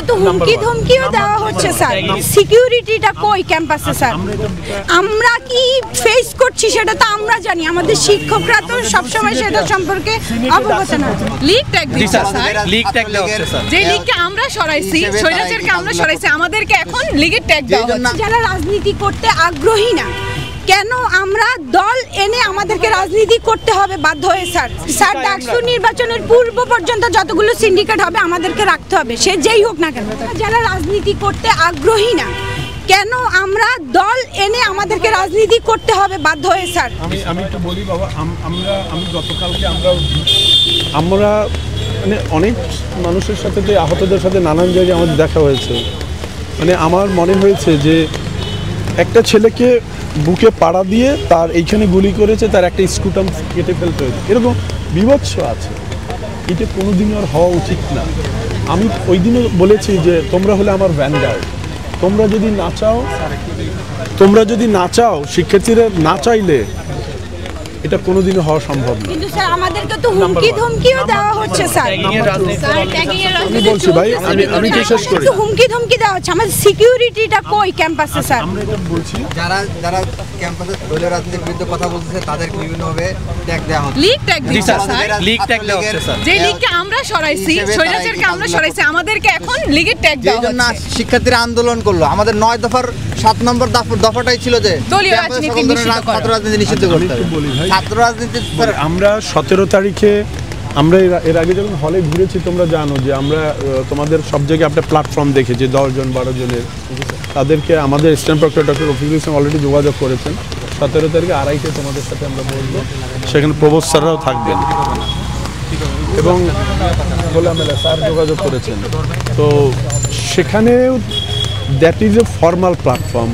তো হুমকি ধমকিও দেওয়া হচ্ছে স্যার। সিকিউরিটিটা কই ক্যাম্পাসে স্যার? আমরা কি ফেস করছি সেটা তো আমরা জানি, আমাদের শিক্ষকরা তো সবসময় সেটা সম্পর্কে অবগত না। লিগ ট্যাগ দিচ্ছে স্যার, লিগ ট্যাগ দেওয়া হচ্ছে স্যার। যে লিগকে আমরা সরাইছি, স্বৈরাচারকে আমরা সরাইছি, আমাদেরকে এখন লিগের ট্যাগ দেওয়া হচ্ছে। যারা রাজনীতি করতে আগ্রহী না, কেন আমরা দল এনে আমাদেরকে রাজনীতি করতে হবে বাধ্য হয়ে স্যার? স্যার ডাকসু নির্বাচনের পূর্ব পর্যন্ত যতগুলো সিন্ডিকেট হবে আমাদেরকে রাখতে হবে, সে যেই হোক না কেন। যারা রাজনীতি করতে আগ্রহী না, কেন আমরা দল এনে আমাদেরকে রাজনীতি করতে হবে বাধ্য হয়ে স্যার? আমি একটু বলি বাবা, আমি গতকালকে আমরা মানে অনেক মানুষের সাথে, আহতদের সাথে নানান জায়গায় আমাদের দেখা হয়েছে। মানে আমার মনে হয়েছে যে একটা ছেলেকে বুকে পাড়া দিয়ে তার এইখানে গুলি করেছে, তার একটা স্কুটাম কেটে ফেলতে হয়েছে, এরকম বিভৎস আছে। এটা কোনোদিনই আর হওয়া উচিত না। আমি ওই দিনও বলেছি যে তোমরা হলে আমার ভ্যানগার্ড, তোমরা যদি না চাও শিক্ষার্থীরা না চাইলে এটা কোনোদিনও হওয়া সম্ভব না। কিন্তু স্যার আমাদেরকে তো হুমকি ধমকিও দেওয়া হচ্ছে স্যার। আমি বলছি ভাই, আমি কি শেষ করি? হুমকি ধমকি দেওয়া হচ্ছে, আমাদের সিকিউরিটিটা কই ক্যাম্পাসে স্যার? আমরা এটা বলছি, যারা ক্যাম্পাসে দলীয় রাজনীতির বিরুদ্ধে কথা বলতেছে তাদেরকে বিভিন্নভাবে ট্যাগ দেওয়া হচ্ছে। লিগ ট্যাগ দিচ্ছে স্যার, লিগ ট্যাগ দেওয়া হচ্ছে স্যার। যে লিগকে আমরা সরাইছি, স্বৈরাচারকে আমরা সরাইছি, আমাদেরকে এখন লিগের ট্যাগ দেওয়া হচ্ছে। শিক্ষার্থীরা আন্দোলন করলো, আমাদের 9 দফার 7 নম্বর দফাটাই ছিল যে দলীয় রাজনীতি নিষিদ্ধ করা। ছাত্র রাজনীতি নিষিদ্ধ করতে হবে। বলি ভাই, ছাত্র রাজনীতি আমরা 17 তারিখে আমরা এর আগে যখন হলে ঘুরেছি তোমরা জানো যে আমরা তোমাদের সব জায়গায় একটা প্ল্যাটফর্ম দেখেছি 10 জন 12 জনের, তাদেরকে আমাদের stand proctor doctor Rafiqul Islam already যোগাযোগ করেছেন। 17 তারিখে 2:30 তোমাদের সাথে আমরা বলবো, সেখানে প্রভোস্ট স্যাররাও থাকবেন এবং গোলামেলা স্যার যোগাযোগ করেছেন। তো সেখানেও that is a formal platform,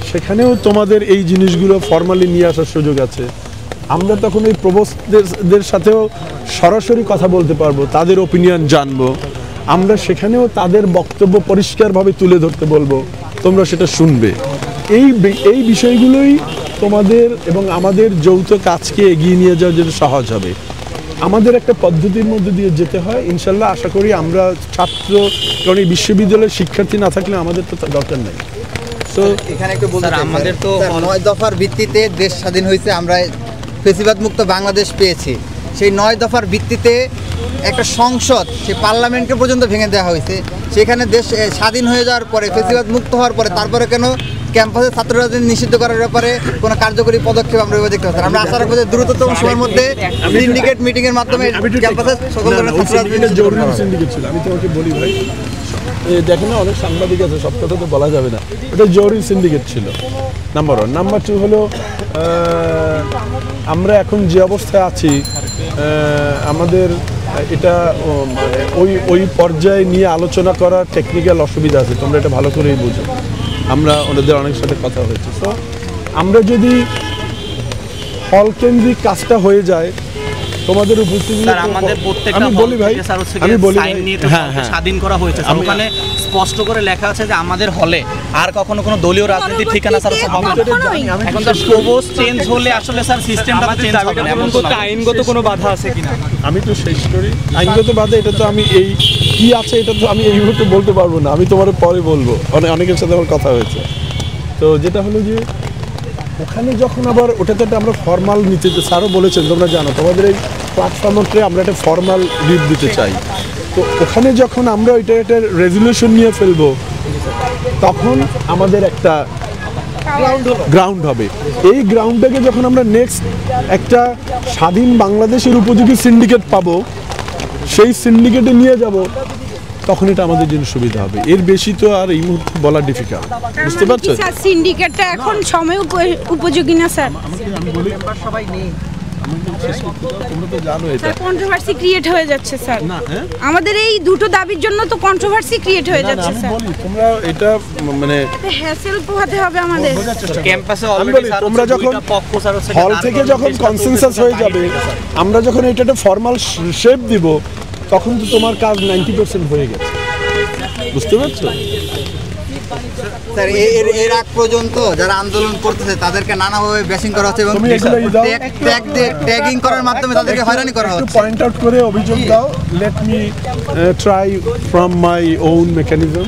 সেখানেও তোমাদের এই জিনিসগুলো ফর্মালি নিয়ে আসার সুযোগ আছে। আমরা তখন এই প্রভোস্টদের সাথেও সরাসরি কথা বলতে পারবো, তাদের ওপিনিয়ন জানবো, আমরা সেখানেও তাদের বক্তব্য পরিষ্কারভাবে তুলে ধরতে বলবো, তোমরা সেটা শুনবে। এই বিষয়গুলোই তোমাদের এবং আমাদের যৌথ কাজকে এগিয়ে নিয়ে যাওয়ার জন্য সহজ হবে। আমাদের একটা পদ্ধতির মধ্যে দিয়ে যেতে হয়, ইনশাল্লাহ আশা করি আমরা ছাত্র, কারণ এই বিশ্ববিদ্যালয়ের শিক্ষার্থী না থাকলে আমাদের তো দরকার নেই। তো এখানে একটু বলতে চাই, আমাদের তো 9 দফার ভিত্তিতে দেশ স্বাধীন হয়েছে, আমরা ফেসিবাদ মুক্ত বাংলাদেশ পেয়েছি। সেই 9 দফার ভিত্তিতে একটা সংসদ, সেই পার্লামেন্টকে পর্যন্ত ভেঙে দেওয়া হয়েছে। সেখানে দেশ স্বাধীন হয়ে যাওয়ার পরে, ফেসিবাদ মুক্ত হওয়ার পরে, তারপরে কেন ক্যাম্পাসে ছাত্র রাজনীতি নিষিদ্ধ করার ব্যাপারে কোনো কার্যকরী পদক্ষেপ আমরা দেখতে পাচ্ছি? আমরা আশা রাখবো যে দ্রুততম সময়ের মধ্যে সিন্ডিকেট মিটিং এর মাধ্যমে ক্যাম্পাসে সকল ধরনের ছাত্র রাজনীতি জরুরি সিন্ডিকেট ছিল। আমি তোমাকে বলি ভাই, দেখো না অনেক সাংবাদিক আছে, সব কথা তো বলা যাবে না, এটা জরুরি সিন্ডিকেট ছিল নাম্বার 1। নাম্বার 2 হলো আমরা এখন যে অবস্থায় আছি, আমাদের এটা ওই পর্যায়ে নিয়ে আলোচনা করার টেকনিক্যাল অসুবিধা আছে, তোমরা এটা ভালো করেই বুঝো। আমরা ওনাদের অনেক সাথে কথা হয়েছে। তো আমরা যদি হল কেন্দ্রিক কাজটা হয়ে যায়, তোমাদের উপস্থিতি, আমি বলি ভাই, আমি বলি স্বাধীন করা হয়েছে, ওখানে স্পষ্ট করে লেখা আছে যে আমাদের হলে আর কখনো কোনো দলীয় রাজনীতির ঠিকানা স্যার হবে না। এখন তো প্রপোজ চেঞ্জ হলে আসলে স্যার সিস্টেমটা চেঞ্জ হবে না। এমন কোনো আইনগত কোনো বাধা আছে কিনা? আমি তো শেষ করি। আইনগত বাধা এটা তো আমি এই কি আছে এটা তো আমি এই মুহূর্তে বলতে পারবো না, আমি তোমার পরে বলবো। অনেকের সাথে আমার কথা হয়েছে। তো যেটা হলো যে ওখানে যখন আবার ওটাতে আমরা ফর্মাল নিতে, স্যারও বলেছেন তোমরা জানো, তোমাদের এই প্ল্যাটফর্মে আমরা একটা ফর্মাল লিড দিতে চাই। তো ওখানে যখন আমরা ওইটা একটা রেজলিউশন নিয়ে ফেলবো, তখন আমাদের একটা গ্রাউন্ড হবে। এই গ্রাউন্ডটাকে যখন আমরা নেক্সট একটা স্বাধীন বাংলাদেশের উপযোগী সিন্ডিকেট পাবো, সেই সিন্ডিকেটে নিয়ে যাব, তখন এটা আমাদের জন্য সুবিধা হবে। এর বেশি তো আর এই মুহূর্তে বলা ডিফিকাল্ট, বুঝতে পারছো? স্যার সিন্ডিকেটটা এখন সময় উপযোগী না স্যার। আমি বলি সবাই নেই, তোমরা তো জানো এটা কন্ট্রোভার্সি ক্রিয়েট হয়ে যাচ্ছে স্যার। না, আমাদের এই দুটো দাবির জন্য তো কন্ট্রোভার্সি ক্রিয়েট হয়ে যাচ্ছে স্যার। বলি তোমরা এটা মানে হ্যাসেল পোহাতে হবে আমাদের ক্যাম্পাসে অলরেডি স্যার তোমরা যখন পক্ষ স্যার হচ্ছে হল থেকে যখন কনসেনসাস হয়ে যাবে, আমরা যখন এটা একটা ফর্মাল শেপ দিব, তখন তো তোমার কাজ 90% হয়ে গেছে, বুঝতে পারছো? স্যার এর আগ পর্যন্ত যারা আন্দোলন করতেছে তাদেরকে নানাভাবে ব্যাশিং করা হচ্ছে এবং তুমি এগুলো দাও। ট্যাগিং করার মাধ্যমে তাদেরকে হয়রানি করা হচ্ছে। পয়েন্ট আউট করে অভিযোগ দাও, let me try from my own mechanism.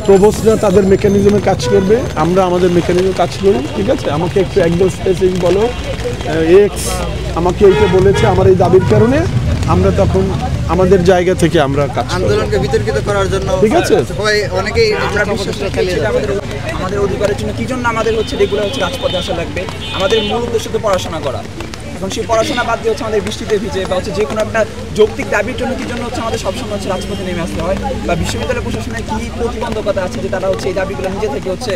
প্রবোস্টরা তাদের মেকানিজমে কাজ করবে, আমরা আমাদের মেকানিজমে কাজ করি, ঠিক আছে? আমাকে একটু একদম স্পেসিফিক বলো, এক্স আমাকে এইটা বলেছে আমার এই দাবির কারণে, আমরা তখন আমাদের জায়গা থেকে আমরা কাজ করি। আন্দোলনকে বিতর্কিত করার জন্য ঠিক আছে। সবাই অনেকেই আমরা বিশ্বাস করি যে আমাদের অধিকারের জন্য কি জন্য আমাদের হচ্ছে রেগুলার হচ্ছে রাজপথে আসা লাগবে। আমাদের মূল উদ্দেশ্য তো পড়াশোনা করা। এখন সেই পড়াশোনা বাদ দিয়ে হচ্ছে আমাদের বৃষ্টিতে ভিজে বা হচ্ছে যে কোনো একটা যৌক্তিক দাবির জন্য কি জন্য হচ্ছে আমাদের সবসময় হচ্ছে রাজপথে নেমে আসতে হয়, বা বিশ্ববিদ্যালয় প্রশাসনের কি প্রতিবন্ধকতা আছে যে তারা হচ্ছে এই দাবিগুলো নিজে থেকে হচ্ছে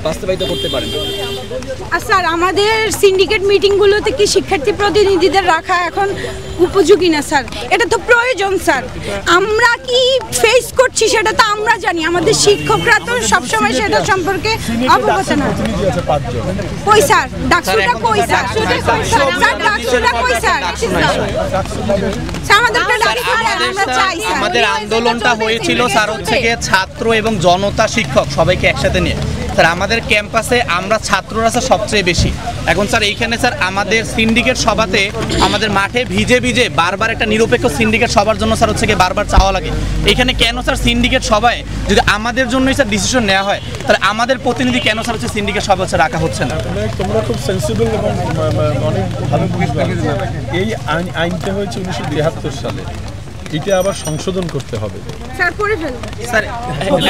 বাস্তবায়িত করতে পারেন। আর স্যার আমাদের সিন্ডিকেট মিটিংগুলোতে কি শিক্ষার্থী প্রতিনিধিদের রাখা এখন উপযোগী না স্যার? এটা তো প্রয়োজন স্যার। আমরা কি ফেস করছি সেটা তো আমরা জানি, আমাদের শিক্ষকরা তো সবসময় সেটা সম্পর্কে অবগত না। কই স্যার ডাকসুটা কই স্যার? স্যার ডাকসুটা কই স্যার? স্যার আমাদেরকে ডাকসু দেন, আমরা চাই স্যার। আমাদের আন্দোলনটা হয়েছিল স্যার হচ্ছে গিয়ে ছাত্র এবং জনতা শিক্ষক সবাইকে একসাথে নিয়ে। স্যার আমাদের ক্যাম্পাসে আমরা ছাত্ররা স্যার সবচেয়ে বেশি। এখন স্যার এইখানে স্যার আমাদের সিন্ডিকেট সভাতে আমাদের মাঠে ভিজে ভিজে বারবার একটা নিরপেক্ষ সিন্ডিকেট সবার জন্য স্যার হচ্ছে গিয়ে বারবার চাওয়া লাগে। এইখানে কেন স্যার সিন্ডিকেট সভায় যদি আমাদের জন্যই স্যার ডিসিশন নেওয়া হয়, তাহলে আমাদের প্রতিনিধি কেন স্যার হচ্ছে সিন্ডিকেট সভা হচ্ছে রাখা হচ্ছে না? তোমরা খুব সেন্সিবল এবং অনেক ভালো বুঝবে। এই আইনটা হয়েছে 1973 সালে, এটা আবার সংশোধন করতে হবে। স্যার করে ফেলুন স্যার এখন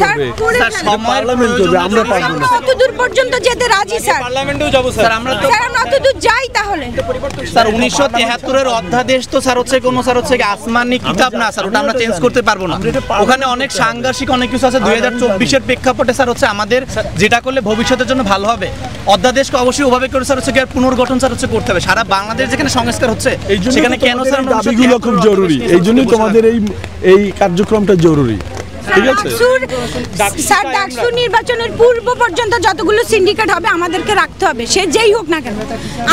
স্যার করে স্যার ফেলুন। সময়ের প্রয়োজন আমরা পারবো আমরা অতদূর পর্যন্ত যেতে রাজি স্যার। পার্লামেন্টেও যাব স্যার। আমরা তো স্যার আমরা অতদূর যাই তাহলে। স্যার 1973 এর অধ্যাদেশ তো স্যার হচ্ছে কোনো স্যার হচ্ছে আসমানি কিতাব না স্যার, ওটা আমরা চেঞ্জ করতে পারবো না। ওখানে অনেক সাংঘর্ষিক অনেক কিছু আছে। 2024 এর প্রেক্ষাপটে স্যার হচ্ছে আমাদের যেটা করলে ভবিষ্যতের জন্য ভালো হবে, অধ্যাদেশকে অবশ্যই ওভাবে করে স্যার হচ্ছে পুনর্গঠন স্যার হচ্ছে করতে হবে। সারা বাংলাদেশ যেখানে সংস্কার হচ্ছে সেখানে কেন স্যার দাবিগুলো খুব জরুরি, এই জন্যই তোমাদের এই কার্যক্রমটা জরুরি, ঠিক আছে? স্যার ডাকসু নির্বাচনের পূর্ব পর্যন্ত যতগুলো সিন্ডিকেট হবে আমাদেরকে রাখতে হবে, সে যেই হোক না কেন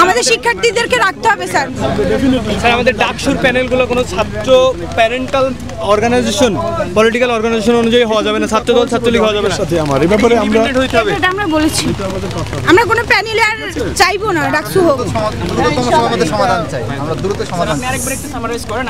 আমাদের শিক্ষার্থীদেরকে রাখতে হবে স্যার। স্যার আমাদের ডাকসুর প্যানেলগুলো কোনো ছাত্র প্যারেন্টাল অর্গানাইজেশন, পলিটিক্যাল অর্গানাইজেশন অনুযায়ী হওয়া যাবে না, ছাত্রদল ছাত্রলীগ হওয়া যাবে না। সাথে আমার এই ব্যাপারে আমরা এটা আমরা বলেছি, আমরা কোনো প্যানেলে আর চাইবো না ডাকসু হোক। দ্রুততম সমাধান সমাধান চাই, আমরা দ্রুত সমাধান আপনি আরেকবার একটু সামারাইজ করেন,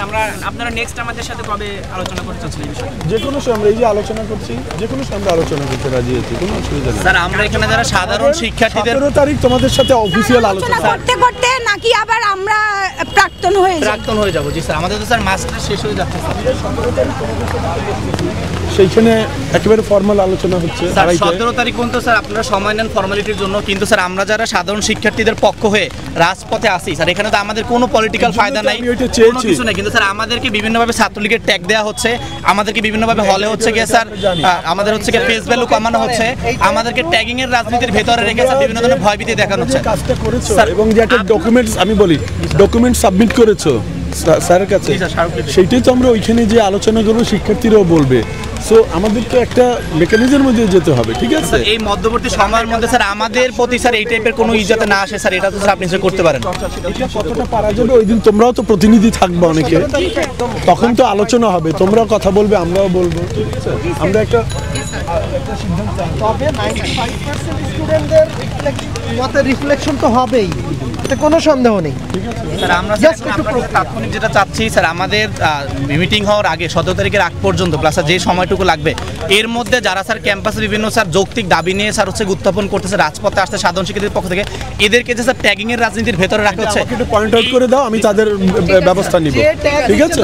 আপনারা নেক্সট আমাদের সাথে কবে আলোচনা করতে চাচ্ছেন এই বিষয়ে? যে কোনো সময় আমরা এই যে আলোচনা করছি, যে কোনো সময় আমরা আলোচনা করতে রাজি আছি, কোনো অসুবিধা নেই। স্যার আমরা এখানে যারা সাধারণ শিক্ষার্থীদের 17 তারিখ তোমাদের সাথে অফিসিয়াল আলোচনা আলোচনা। করতে করতে নাকি আবার আমরা প্রাক্তন হয়ে যাই? প্রাক্তন হয়ে যাবো। জি স্যার আমাদের তো স্যার মাস্টার শেষ হয়ে যাচ্ছে সেইখানে একেবারে ফর্মাল আলোচনা হচ্ছে। স্যার 17 তারিখ পর্যন্ত স্যার আপনারা সময় নেন ফর্মালিটির জন্য, কিন্তু স্যার আমরা যারা সাধারণ শিক্ষার্থীদের পক্ষ হয়ে রাজপথে আসি স্যার, এখানে তো আমাদের কোনো পলিটিক্যাল ফায়দা নাই, কোনো কিছু নেই, কিন্তু স্যার আমাদেরকে বিভিন্নভাবে ছাত্রলীগের ট্যাগ দেওয়া হচ্ছে, আমাদেরকে বিভিন্নভাবে হলে হচ্ছে গিয়ে স্যার আমাদের হচ্ছে গিয়ে ফেস ভ্যালু কমানো হচ্ছে, আমাদেরকে ট্যাগিং এর রাজনীতির ভেতরে রেখে স্যার বিভিন্ন ধরনের ভয়ভীতি দেখানো হচ্ছে। কাজটা করেছো এবং যে একটা ডকুমেন্টস আমি বলি ডকুমেন্ট সাবমিট করেছো স্যারের কাছে, সেইটাই তো আমরা ওইখানে যে আলোচনা করবো শিক্ষার্থীরাও বলবে। সো আমাদের তো একটা মেকানিজমের মধ্যে যেতে হবে, ঠিক আছে? এই মধ্যবর্তী সময়ের মধ্যে স্যার আমাদের প্রতি স্যার এই টাইপের কোনো যাতে না আসে স্যার, এটা তো স্যার আপনি করতে পারেন। এটা কতটা পারা যাবে ওই দিন তোমরাও তো প্রতিনিধি থাকবে অনেকে, তখন তো আলোচনা হবে, তোমরাও কথা বলবে আমরাও বলবো, ঠিক আছে? আমরা একটা তবে 95% স্টুডেন্টদের মতে রিফ্লেকশন তো হবেই, এটা কোনো সন্দেহ নেই। স্যার আমরা তাৎক্ষণিক যেটা চাচ্ছি স্যার, আমাদের মিটিং হওয়ার আগে 17 তারিখের আগ পর্যন্ত প্লাস যে সময়টুকু লাগবে এর মধ্যে যারা স্যার ক্যাম্পাসে বিভিন্ন স্যার যৌক্তিক দাবি নিয়ে স্যার হচ্ছে উত্থাপন করতেছে, রাজপথে আসছে সাধারণ শিক্ষার্থীদের পক্ষ থেকে, এদেরকে যে স্যার ট্যাগিং এর রাজনীতির ভেতরে রাখা হচ্ছে একটু পয়েন্ট আউট করে দাও, আমি তাদের ব্যবস্থা নিব, ঠিক আছে?